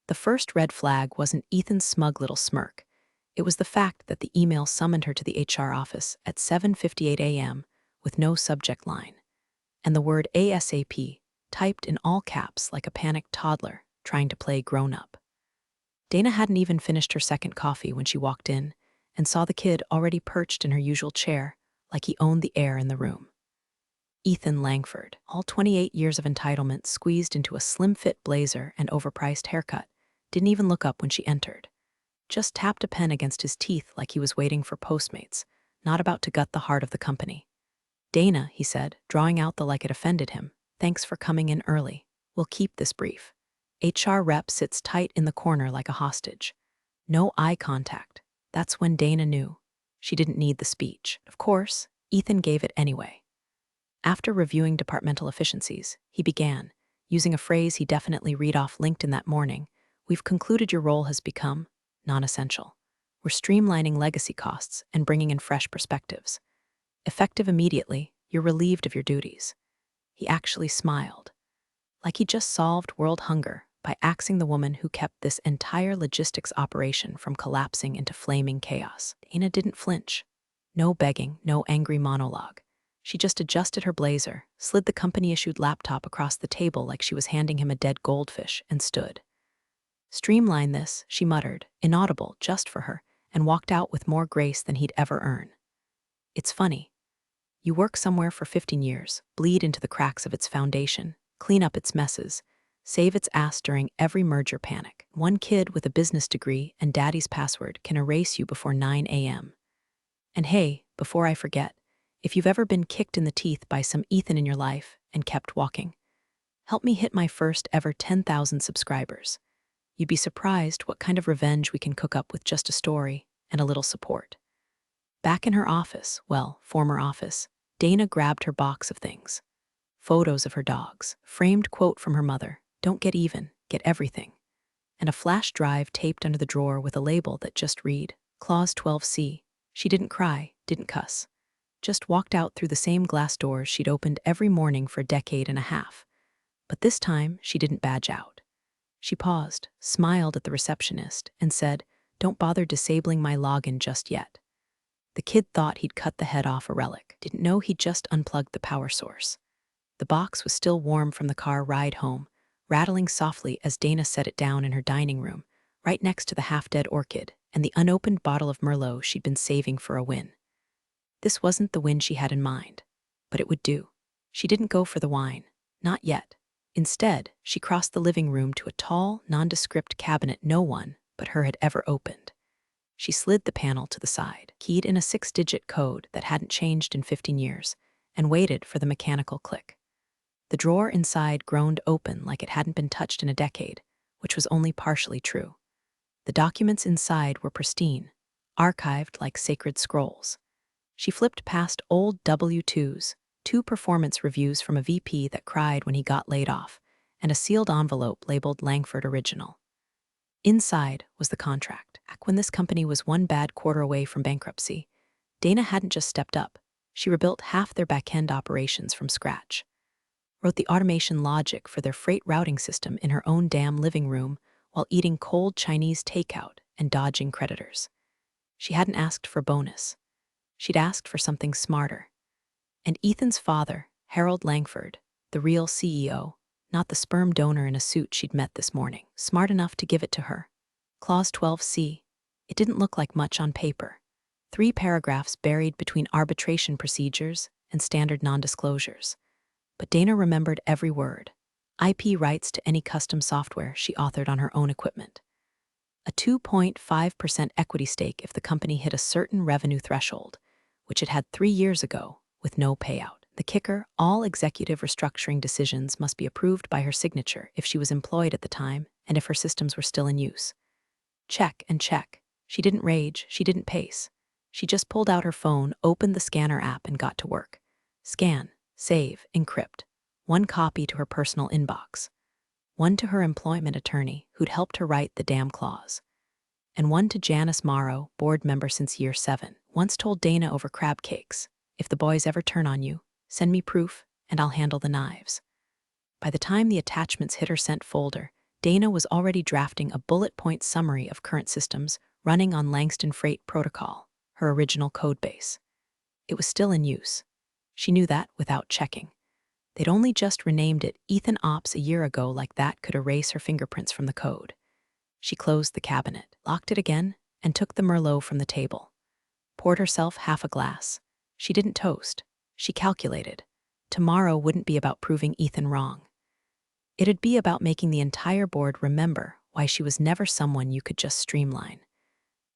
The first red flag wasn't Ethan's smug little smirk. It was the fact that the email summoned her to the HR office at 7:58 a.m. with no subject line, and the word ASAP typed in all caps like a panicked toddler trying to play grown-up. Dana hadn't even finished her second coffee when she walked in and saw the kid already perched in her usual chair like he owned the air in the room. Ethan Langford, all 28 years of entitlement squeezed into a slim-fit blazer and overpriced haircut, didn't even look up when she entered. Just tapped a pen against his teeth like he was waiting for Postmates, not about to gut the heart of the company. "Dana," he said, drawing out the like it offended him, "thanks for coming in early. We'll keep this brief." HR rep sits tight in the corner like a hostage. No eye contact. That's when Dana knew. She didn't need the speech. Of course, Ethan gave it anyway. After reviewing departmental efficiencies, he began, using a phrase he definitely read off LinkedIn that morning. "We've concluded your role has become non-essential. We're streamlining legacy costs and bringing in fresh perspectives. Effective immediately, you're relieved of your duties." He actually smiled, like he just solved world hunger by axing the woman who kept this entire logistics operation from collapsing into flaming chaos. Dana didn't flinch. No begging, no angry monologue. She just adjusted her blazer, slid the company-issued laptop across the table like she was handing him a dead goldfish, and stood. "Streamline this," she muttered, inaudible just for her, and walked out with more grace than he'd ever earn. It's funny. You work somewhere for 15 years, bleed into the cracks of its foundation, clean up its messes, save its ass during every merger panic. One kid with a business degree and daddy's password can erase you before 9 a.m. And hey, before I forget, if you've ever been kicked in the teeth by some Ethan in your life and kept walking, help me hit my first ever 10,000 subscribers. You'd be surprised what kind of revenge we can cook up with just a story and a little support. Back in her office, well, former office, Dana grabbed her box of things. Photos of her dogs, framed quote from her mother, "Don't get even, get everything," and a flash drive taped under the drawer with a label that just read, Clause 12C. She didn't cry, didn't cuss. Just walked out through the same glass doors she'd opened every morning for a decade and a half. But this time, she didn't badge out. She paused, smiled at the receptionist, and said, "Don't bother disabling my login just yet." The kid thought he'd cut the head off a relic, didn't know he'd just unplugged the power source. The box was still warm from the car ride home, rattling softly as Dana set it down in her dining room, right next to the half-dead orchid and the unopened bottle of Merlot she'd been saving for a win. This wasn't the win she had in mind, but it would do. She didn't go for the wine, not yet. Instead, she crossed the living room to a tall, nondescript cabinet no one but her had ever opened. She slid the panel to the side, keyed in a 6-digit code that hadn't changed in 15 years, and waited for the mechanical click. The drawer inside groaned open like it hadn't been touched in a decade, which was only partially true. The documents inside were pristine, archived like sacred scrolls. She flipped past old W-2s, 2 performance reviews from a VP that cried when he got laid off, and a sealed envelope labeled Langford Original. Inside was the contract. Back when this company was one bad quarter away from bankruptcy, Dana hadn't just stepped up, she rebuilt half their back-end operations from scratch. Wrote the automation logic for their freight routing system in her own damn living room while eating cold Chinese takeout and dodging creditors. She hadn't asked for bonus. She'd asked for something smarter. And Ethan's father, Harold Langford, the real CEO, not the sperm donor in a suit she'd met this morning, smart enough to give it to her. Clause 12C. It didn't look like much on paper. 3 paragraphs buried between arbitration procedures and standard non-disclosures. But Dana remembered every word. IP rights to any custom software she authored on her own equipment. A 2.5% equity stake if the company hit a certain revenue threshold, which it had 3 years ago, with no payout. The kicker, all executive restructuring decisions must be approved by her signature if she was employed at the time and if her systems were still in use. Check and check. She didn't rage, she didn't pace. She just pulled out her phone, opened the scanner app, and got to work. Scan, save, encrypt. 1 copy to her personal inbox. 1 to her employment attorney, who'd helped her write the damn clause. And 1 to Janice Morrow, board member since year 7, once told Dana over crab cakes, "If the boys ever turn on you, send me proof, and I'll handle the knives." By the time the attachments hit her sent folder, Dana was already drafting a bullet-point summary of current systems running on Langston Freight Protocol, her original codebase. It was still in use. She knew that without checking. They'd only just renamed it Ethan Ops a year ago, like that could erase her fingerprints from the code. She closed the cabinet, locked it again, and took the Merlot from the table. Poured herself half a glass. She didn't toast. She calculated. Tomorrow wouldn't be about proving Ethan wrong. It'd be about making the entire board remember why she was never someone you could just streamline.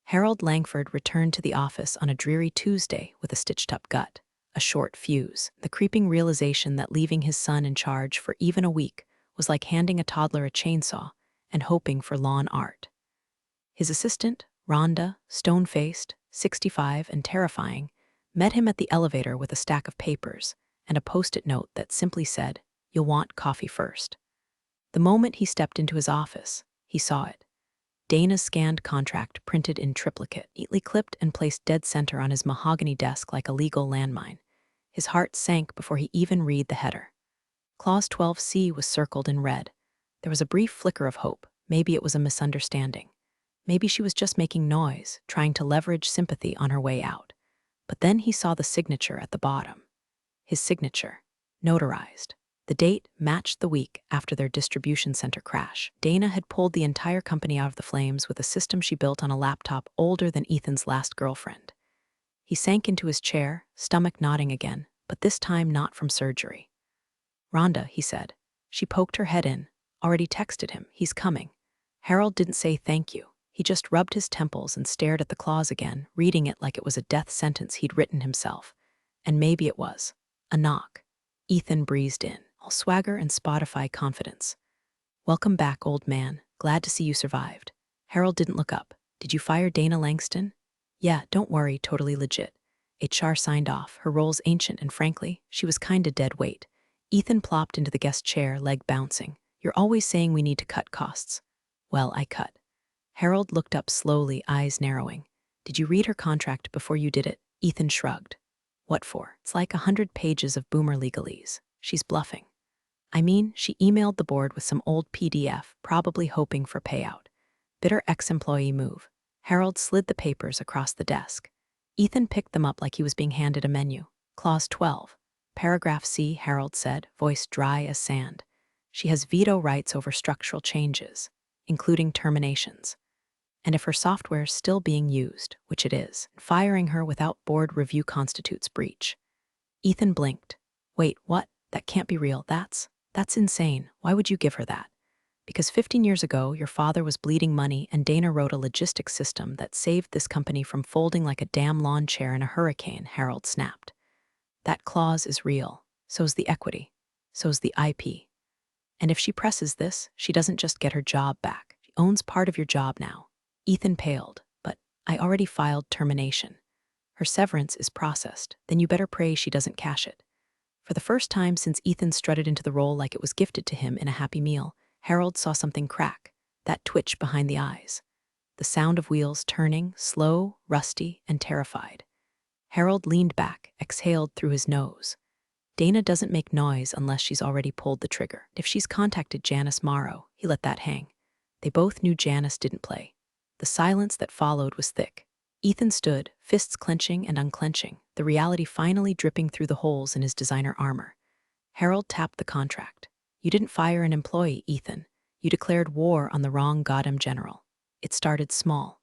Harold Langford returned to the office on a dreary Tuesday with a stitched-up gut, a short fuse, the creeping realization that leaving his son in charge for even a week was like handing a toddler a chainsaw and hoping for lawn art. His assistant, Rhonda, stone-faced, 65 and terrifying, met him at the elevator with a stack of papers and a post-it note that simply said, "You'll want coffee first." The moment he stepped into his office, he saw it. Dana's scanned contract printed in triplicate, neatly clipped and placed dead center on his mahogany desk like a legal landmine. His heart sank before he even read the header. Clause 12C was circled in red. There was a brief flicker of hope. Maybe it was a misunderstanding. Maybe she was just making noise, trying to leverage sympathy on her way out. But then he saw the signature at the bottom. His signature, notarized. The date matched the week after their distribution center crash. Dana had pulled the entire company out of the flames with a system she built on a laptop older than Ethan's last girlfriend. He sank into his chair, stomach knotting again, but this time not from surgery. "Rhonda," he said. She poked her head in. "Already texted him. He's coming." Harold didn't say thank you. He just rubbed his temples and stared at the clause again, reading it like it was a death sentence he'd written himself. And maybe it was. A knock. Ethan breezed in, all swagger and Spotify confidence. "Welcome back, old man. Glad to see you survived." Harold didn't look up. "Did you fire Dana Langston?" "Yeah, don't worry, totally legit." HR signed off, her role's ancient, and frankly, she was kinda dead weight. Ethan plopped into the guest chair, leg bouncing. "You're always saying we need to cut costs." "Well, I cut." Harold looked up slowly, eyes narrowing. "Did you read her contract before you did it?" Ethan shrugged. "What for? It's like 100 pages of boomer legalese. She's bluffing." "I mean, she emailed the board with some old PDF, probably hoping for payout." Bitter ex-employee move. Harold slid the papers across the desk. Ethan picked them up like he was being handed a menu. Clause 12. Paragraph C, Harold said, voice dry as sand. "She has veto rights over structural changes, including terminations. And if her software's still being used, which it is, firing her without board review constitutes breach." Ethan blinked. "Wait, what? That can't be real. That's insane. Why would you give her that?" "Because 15 years ago, your father was bleeding money and Dana wrote a logistics system that saved this company from folding like a damn lawn chair in a hurricane," Harold snapped. "That clause is real. So's the equity. So's the IP. And if she presses this, she doesn't just get her job back. She owns part of your job now." Ethan paled. "But I already filed termination." "Her severance is processed. Then you better pray she doesn't cash it." For the first time since Ethan strutted into the role like it was gifted to him in a Happy Meal, Harold saw something crack, that twitch behind the eyes. The sound of wheels turning, slow, rusty, and terrified. Harold leaned back, exhaled through his nose. Dana doesn't make noise unless she's already pulled the trigger. If she's contacted Janice Morrow, he let that hang. They both knew Janice didn't play. The silence that followed was thick. Ethan stood, fists clenching and unclenching, the reality finally dripping through the holes in his designer armor. Harold tapped the contract. "You didn't fire an employee, Ethan. You declared war on the wrong goddamn general." It started small.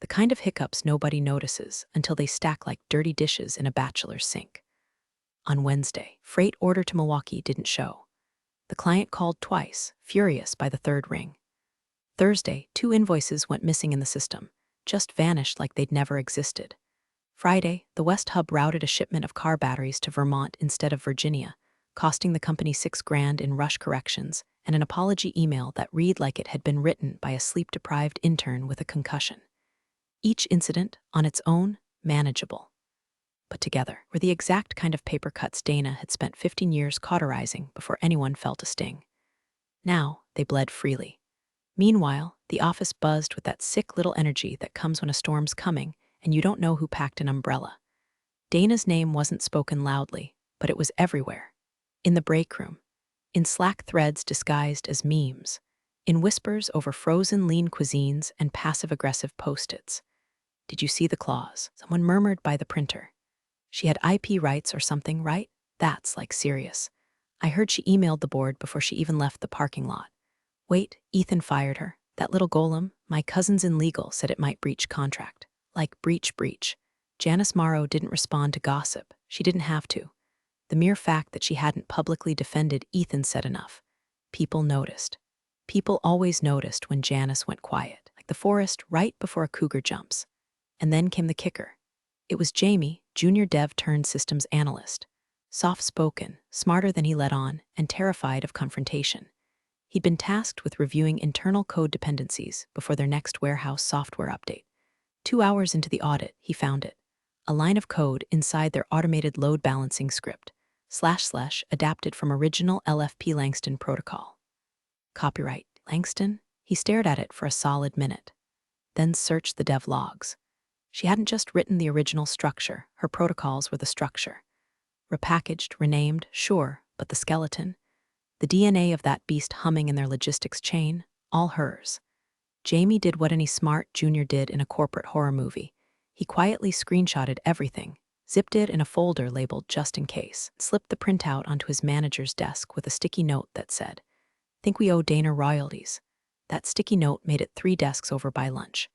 The kind of hiccups nobody notices until they stack like dirty dishes in a bachelor's sink. On Wednesday, freight order to Milwaukee didn't show. The client called twice, furious by the third ring. Thursday, 2 invoices went missing in the system, just vanished like they'd never existed. Friday, the West Hub routed a shipment of car batteries to Vermont instead of Virginia, costing the company $6,000 in rush corrections and an apology email that read like it had been written by a sleep-deprived intern with a concussion. Each incident, on its own, manageable. But together were the exact kind of paper cuts Dana had spent 15 years cauterizing before anyone felt a sting. Now, they bled freely. Meanwhile, the office buzzed with that sick little energy that comes when a storm's coming and you don't know who packed an umbrella. Dana's name wasn't spoken loudly, but it was everywhere. In the break room. In Slack threads disguised as memes. in whispers over frozen lean cuisines and passive-aggressive post-its. Did you see the clause? Someone murmured by the printer. She had IP rights or something, right? That's like serious. I heard she emailed the board before she even left the parking lot. Wait, Ethan fired her. That little golem, my cousin's in legal, said it might breach contract. Like breach. Janice Morrow didn't respond to gossip. She didn't have to. The mere fact that she hadn't publicly defended Ethan said enough. People noticed. People always noticed when Janice went quiet, like the forest right before a cougar jumps. And then came the kicker. It was Jamie, junior dev turned systems analyst. Soft-spoken, smarter than he let on, and terrified of confrontation. He'd been tasked with reviewing internal code dependencies before their next warehouse software update. 2 hours into the audit, he found it. A line of code inside their automated load balancing script, / adapted from original LFP Langston protocol. Copyright, Langston? He stared at it for a solid minute. Then searched the dev logs. She hadn't just written the original structure, her protocols were the structure. Repackaged, renamed, sure, but the skeleton? The DNA of that beast humming in their logistics chain, all hers. Jamie did what any smart junior did in a corporate horror movie. He quietly screenshotted everything, zipped it in a folder labeled just in case, slipped the printout onto his manager's desk with a sticky note that said, "Think we owe Dana royalties." That sticky note made it 3 desks over by lunch.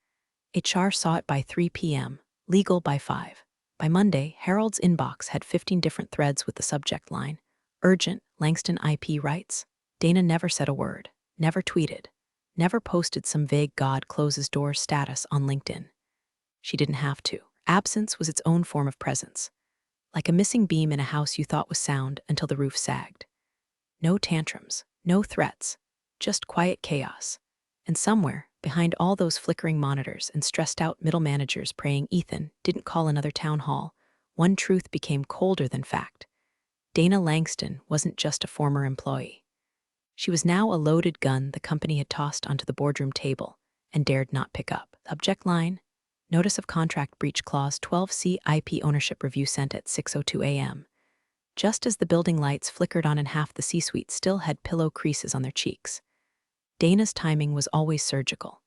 HR saw it by 3 p.m., legal by 5. By Monday, Harold's inbox had 15 different threads with the subject line, "Urgent, Langston IP rights." Dana never said a word, never tweeted, never posted some vague God closes doors status on LinkedIn. She didn't have to. Absence was its own form of presence. Like a missing beam in a house you thought was sound until the roof sagged. No tantrums, no threats, just quiet chaos. And somewhere, behind all those flickering monitors and stressed-out middle managers praying Ethan didn't call another town hall, one truth became colder than fact. Dana Langston wasn't just a former employee. She was now a loaded gun the company had tossed onto the boardroom table and dared not pick up. Subject line, Notice of Contract Breach Clause 12C IP Ownership Review sent at 6:02 a.m. Just as the building lights flickered on and half the C-suite still had pillow creases on their cheeks. Dana's timing was always surgical.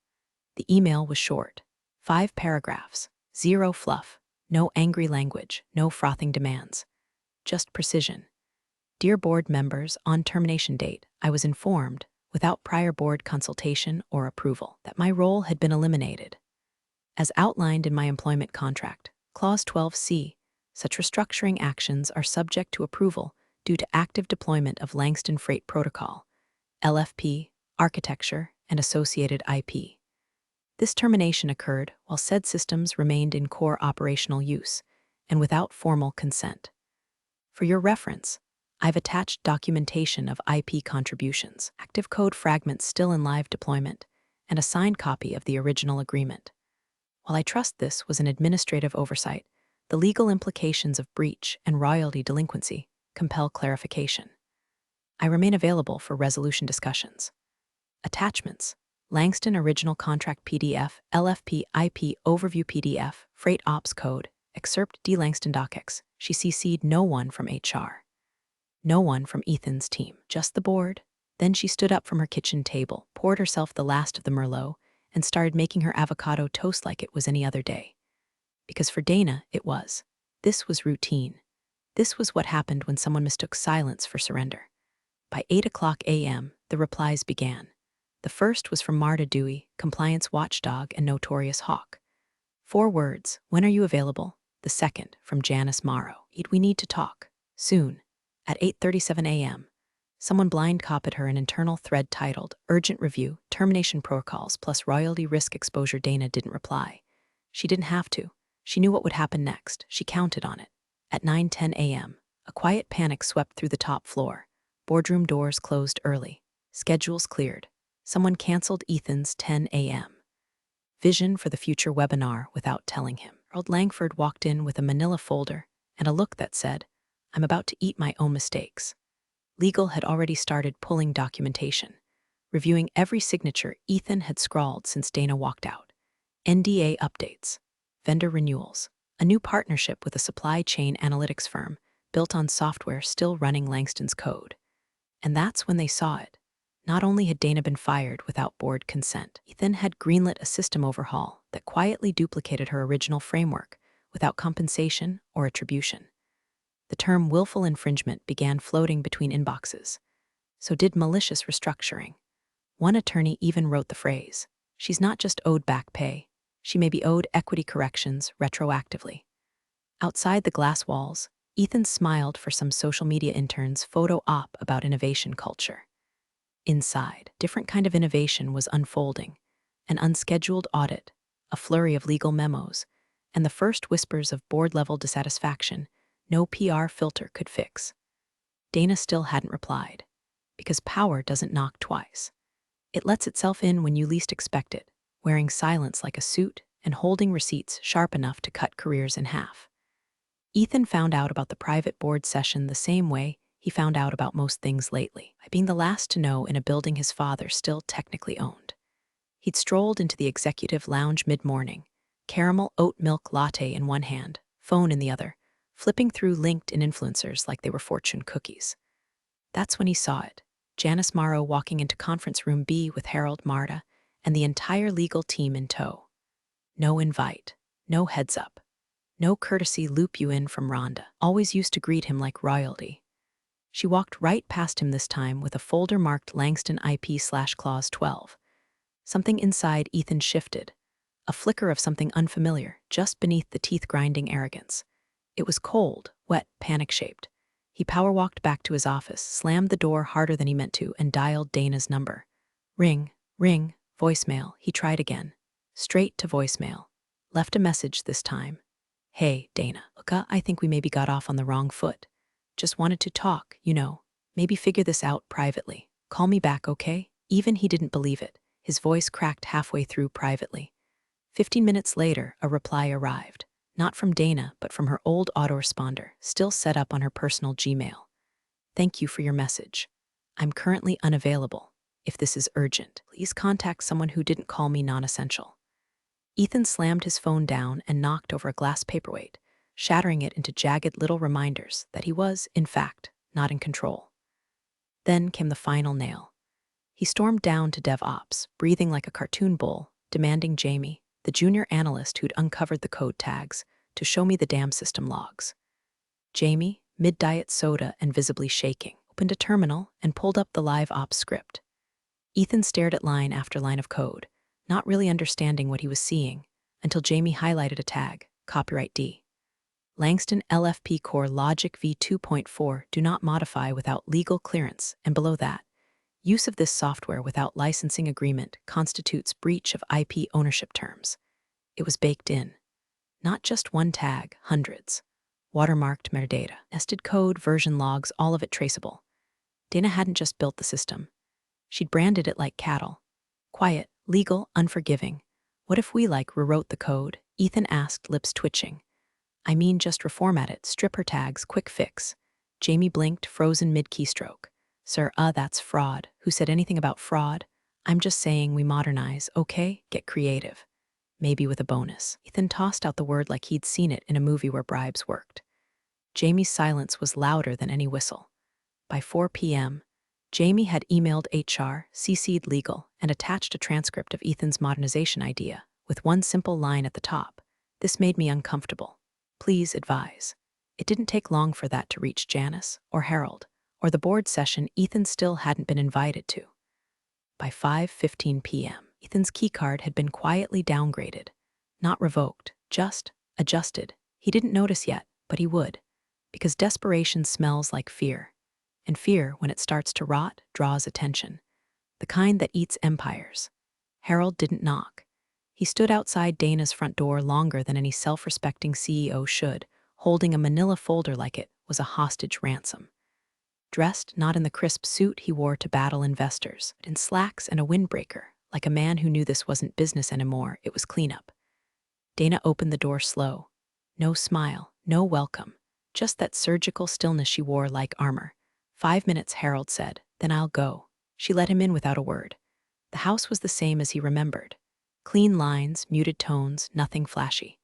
The email was short. 5 paragraphs. 0 fluff. No angry language. No frothing demands. Just precision. Dear board members, on termination date, I was informed, without prior board consultation or approval, that my role had been eliminated. As outlined in my employment contract, Clause 12C, such restructuring actions are subject to approval due to active deployment of Langston Freight Protocol, LFP, architecture, and associated IP. This termination occurred while said systems remained in core operational use and without formal consent. For your reference, I've attached documentation of IP contributions, active code fragments still in live deployment, and a signed copy of the original agreement. While I trust this was an administrative oversight, the legal implications of breach and royalty delinquency compel clarification. I remain available for resolution discussions. Attachments: Langston Original Contract PDF, LFP IP Overview PDF, Freight Ops Code, Excerpt D. Langston DocX. She CC'd no one from HR. No one from Ethan's team, just the board. Then she stood up from her kitchen table, poured herself the last of the Merlot, and started making her avocado toast like it was any other day. Because for Dana, it was. This was routine. This was what happened when someone mistook silence for surrender. By 8:00 a.m., the replies began. The first was from Marta Dewey, compliance watchdog and notorious hawk. 4 words, "When are you available?" The second, from Janice Morrow, "We need to talk. Soon." At 8:37 a.m., someone blind copied her an internal thread titled, "Urgent Review, Termination Protocols plus Royalty Risk Exposure." Dana didn't reply. She didn't have to. She knew what would happen next. She counted on it. At 9:10 a.m., a quiet panic swept through the top floor. Boardroom doors closed early. Schedules cleared. Someone canceled Ethan's 10 a.m. vision for the future webinar without telling him. Harold Langford walked in with a manila folder and a look that said, "I'm about to eat my own mistakes." Legal had already started pulling documentation, reviewing every signature Ethan had scrawled since Dana walked out. NDA updates, vendor renewals, a new partnership with a supply chain analytics firm built on software still running Langston's code. And that's when they saw it. Not only had Dana been fired without board consent, Ethan had greenlit a system overhaul that quietly duplicated her original framework without compensation or attribution. The term willful infringement began floating between inboxes. So did malicious restructuring. One attorney even wrote the phrase, "She's not just owed back pay, she may be owed equity corrections retroactively." Outside the glass walls, Ethan smiled for some social media interns' photo op about innovation culture. Inside, different kind of innovation was unfolding, an unscheduled audit, a flurry of legal memos, and the first whispers of board-level dissatisfaction no PR filter could fix. Dana still hadn't replied, because power doesn't knock twice. It lets itself in when you least expect it, wearing silence like a suit and holding receipts sharp enough to cut careers in half. Ethan found out about the private board session the same way he found out about most things lately, by being the last to know in a building his father still technically owned. He'd strolled into the executive lounge mid-morning, caramel oat milk latte in one hand, phone in the other, flipping through LinkedIn influencers like they were fortune cookies. That's when he saw it. Janice Morrow walking into conference room B with Harold, Marta, and the entire legal team in tow. No invite, no heads up, no courtesy loop you in from Rhonda, always used to greet him like royalty. She walked right past him this time with a folder marked Langston IP/Clause 12. Something inside Ethan shifted, a flicker of something unfamiliar just beneath the teeth-grinding arrogance. It was cold, wet, panic-shaped. He power-walked back to his office, slammed the door harder than he meant to, and dialed Dana's number. Ring, ring, voicemail. He tried again. Straight to voicemail. Left a message this time. "Hey, Dana. Look, I think we maybe got off on the wrong foot. Just wanted to talk, maybe figure this out privately. Call me back, okay?" Even he didn't believe it. His voice cracked halfway through privately. 15 minutes later, a reply arrived. Not from Dana, but from her old autoresponder, still set up on her personal Gmail. "Thank you for your message. I'm currently unavailable. If this is urgent, please contact someone who didn't call me non-essential." Ethan slammed his phone down and knocked over a glass paperweight, shattering it into jagged little reminders that he was, in fact, not in control. Then came the final nail. He stormed down to DevOps, breathing like a cartoon bull, demanding Jamie, the junior analyst who'd uncovered the code tags, to show me the damn system logs. Jamie, mid-diet soda and visibly shaking, opened a terminal and pulled up the live ops script. Ethan stared at line after line of code, not really understanding what he was seeing, until Jamie highlighted a tag, copyright D. Langston LFP Core Logic v2.4 do not modify without legal clearance, and below that, use of this software without licensing agreement constitutes breach of IP ownership terms. It was baked in. Not just one tag, hundreds. Watermarked metadata, nested code, version logs, all of it traceable. Dana hadn't just built the system. She'd branded it like cattle. Quiet, legal, unforgiving. What if we rewrote the code? Ethan asked, lips twitching. I mean, just reformat it, strip her tags, quick fix. Jamie blinked, frozen mid-keystroke. Sir, that's fraud. Who said anything about fraud? I'm just saying we modernize, okay? Get creative. Maybe with a bonus. Ethan tossed out the word like he'd seen it in a movie where bribes worked. Jamie's silence was louder than any whistle. By 4 p.m., Jamie had emailed HR, CC'd legal, and attached a transcript of Ethan's modernization idea, with one simple line at the top. This made me uncomfortable. Please advise. It didn't take long for that to reach Janice, or Harold, or the board session Ethan still hadn't been invited to. By 5:15 p.m., Ethan's keycard had been quietly downgraded. Not revoked, just adjusted. He didn't notice yet, but he would. Because desperation smells like fear. And fear, when it starts to rot, draws attention. The kind that eats empires. Harold didn't knock. He stood outside Dana's front door longer than any self-respecting CEO should, holding a manila folder like it was a hostage ransom. Dressed not in the crisp suit he wore to battle investors, but in slacks and a windbreaker, like a man who knew this wasn't business anymore, it was cleanup. Dana opened the door slow. No smile, no welcome, just that surgical stillness she wore like armor. 5 minutes, Harold said, then I'll go. She let him in without a word. The house was the same as he remembered. Clean lines, muted tones, nothing flashy.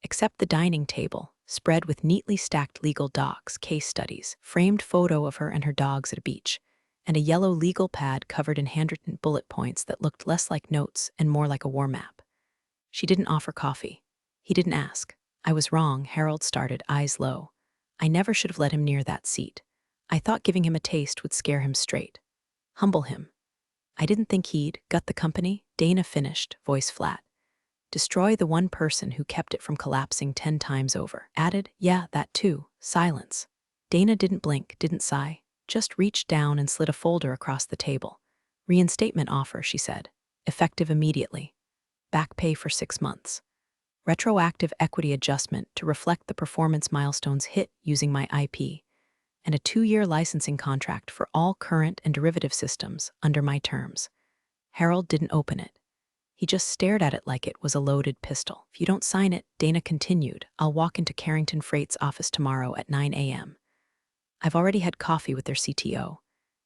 Except the dining table, spread with neatly stacked legal docs, case studies, framed photo of her and her dogs at a beach, and a yellow legal pad covered in handwritten bullet points that looked less like notes and more like a war map. She didn't offer coffee. He didn't ask. I was wrong, Harold started, eyes low. I never should have let him near that seat. I thought giving him a taste would scare him straight. Humble him. I didn't think he'd gut the company, Dana finished, voice flat. Destroy the one person who kept it from collapsing 10 times over. Added, yeah, that too. Silence. Dana didn't blink, didn't sigh, just reached down and slid a folder across the table. Reinstatement offer, she said. Effective immediately. Back pay for 6 months. Retroactive equity adjustment to reflect the performance milestones hit using my IP. And a 2-year licensing contract for all current and derivative systems under my terms. Harold didn't open it. He just stared at it like it was a loaded pistol. If you don't sign it, Dana continued, I'll walk into Carrington Freight's office tomorrow at 9 a.m. I've already had coffee with their CTO.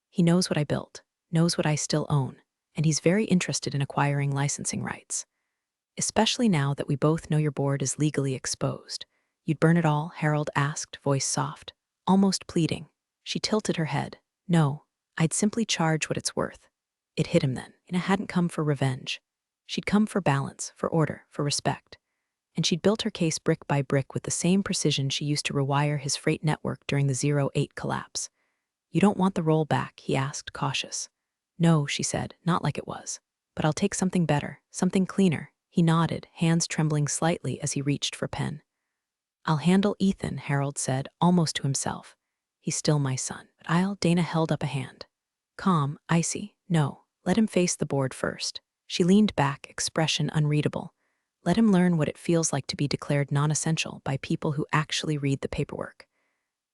He knows what I built, knows what I still own, and he's very interested in acquiring licensing rights. Especially now that we both know your board is legally exposed. You'd burn it all? Harold asked, voice soft, almost pleading. She tilted her head. No, I'd simply charge what it's worth. It hit him then. Dana hadn't come for revenge. She'd come for balance, for order, for respect. And she'd built her case brick by brick with the same precision she used to rewire his freight network during the 08 collapse. You don't want the roll back, he asked, cautious. No, she said, not like it was. But I'll take something better, something cleaner. He nodded, hands trembling slightly as he reached for pen. I'll handle Ethan, Harold said, almost to himself. He's still my son. But Dana held up a hand. Calm, icy, no, let him face the board first. She leaned back, expression unreadable. Let him learn what it feels like to be declared non-essential by people who actually read the paperwork.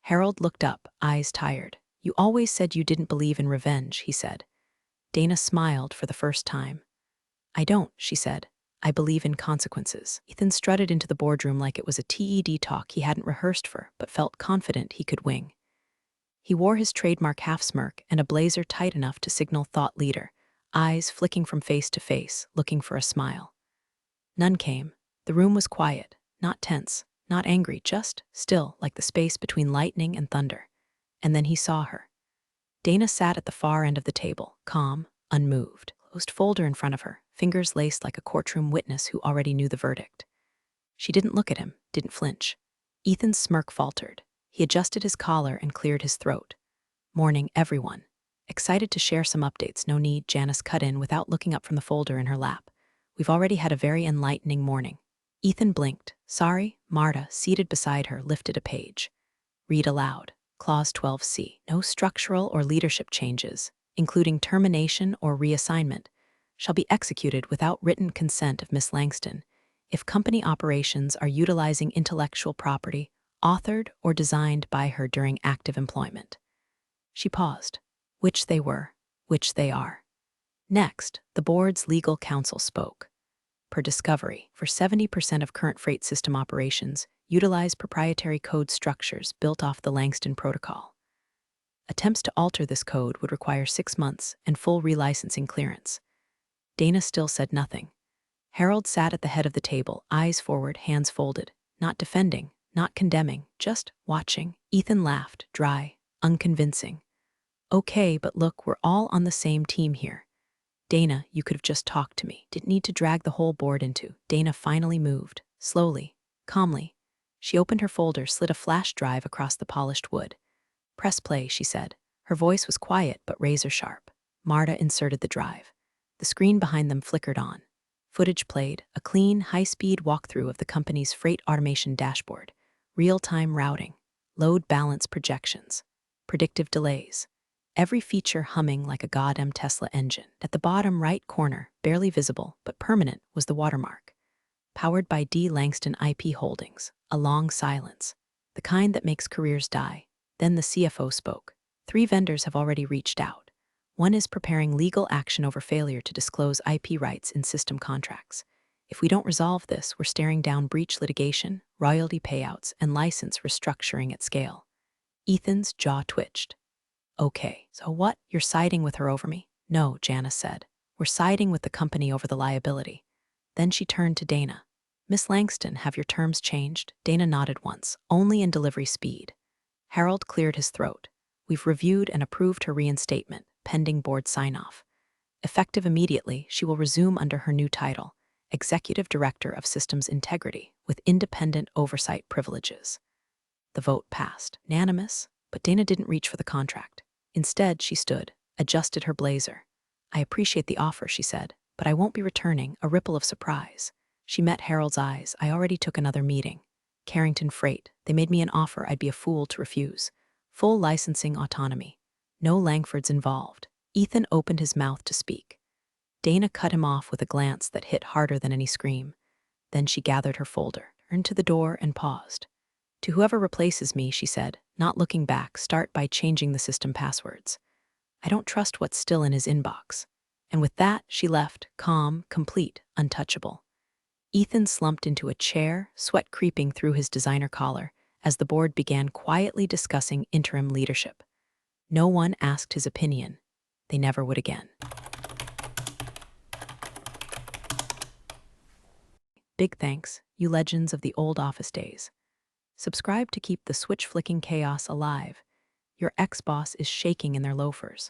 Harold looked up, eyes tired. You always said you didn't believe in revenge, he said. Dana smiled for the first time. I don't, she said. I believe in consequences. Ethan strutted into the boardroom like it was a TED talk he hadn't rehearsed for, but felt confident he could wing. He wore his trademark half-smirk and a blazer tight enough to signal thought leader, eyes flicking from face to face, looking for a smile. None came. The room was quiet, not tense, not angry, just still, like the space between lightning and thunder. And then he saw her. Dana sat at the far end of the table, calm, unmoved, closed folder in front of her, fingers laced like a courtroom witness who already knew the verdict. She didn't look at him, didn't flinch. Ethan's smirk faltered. He adjusted his collar and cleared his throat. Morning, everyone. Excited to share some updates, no need, Janice cut in without looking up from the folder in her lap. We've already had a very enlightening morning. Ethan blinked. Sorry, Marta, seated beside her, lifted a page. Read aloud. Clause 12C. No structural or leadership changes, including termination or reassignment, shall be executed without written consent of Miss Langston if company operations are utilizing intellectual property authored or designed by her during active employment. She paused. Which they were, which they are. Next, the board's legal counsel spoke. Per discovery, for 70% of current freight system operations, utilize proprietary code structures built off the Langston Protocol. Attempts to alter this code would require 6 months and full relicensing clearance. Dana still said nothing. Harold sat at the head of the table, eyes forward, hands folded, not defending, not condemning, just watching. Ethan laughed, dry, unconvincing. Okay, but look, we're all on the same team here. Dana, you could have just talked to me. Didn't need to drag the whole board into. Dana finally moved, slowly, calmly. She opened her folder, slid a flash drive across the polished wood. Press play, she said. Her voice was quiet but razor sharp. Marta inserted the drive. The screen behind them flickered on. Footage played, a clean, high-speed walkthrough of the company's freight automation dashboard, real-time routing, load balance projections, predictive delays. Every feature humming like a goddamn Tesla engine. At the bottom right corner, barely visible but permanent, was the watermark. Powered by D. Langston IP Holdings. A long silence. The kind that makes careers die. Then the CFO spoke. 3 vendors have already reached out. One is preparing legal action over failure to disclose IP rights in system contracts. If we don't resolve this, we're staring down breach litigation, royalty payouts, and license restructuring at scale. Ethan's jaw twitched. Okay, so what? You're siding with her over me? No, Janice said. We're siding with the company over the liability. Then she turned to Dana. Miss Langston, have your terms changed? Dana nodded once, only in delivery speed. Harold cleared his throat. We've reviewed and approved her reinstatement, pending board sign-off. Effective immediately, she will resume under her new title, Executive Director of Systems Integrity, with independent oversight privileges. The vote passed. Unanimous, but Dana didn't reach for the contract. Instead, she stood, adjusted her blazer. "I appreciate the offer," she said, "but I won't be returning." A ripple of surprise. She met Harold's eyes. "I already took another meeting. Carrington Freight. They made me an offer I'd be a fool to refuse. Full licensing autonomy. No Langfords involved." Ethan opened his mouth to speak. Dana cut him off with a glance that hit harder than any scream. Then she gathered her folder, turned to the door, and paused. "To whoever replaces me," she said, not looking back, "start by changing the system passwords. I don't trust what's still in his inbox." And with that, she left, calm, complete, untouchable. Ethan slumped into a chair, sweat creeping through his designer collar, as the board began quietly discussing interim leadership. No one asked his opinion. They never would again. Big thanks, you legends of the old office days. Subscribe to keep the switch-flicking chaos alive. Your ex-boss is shaking in their loafers.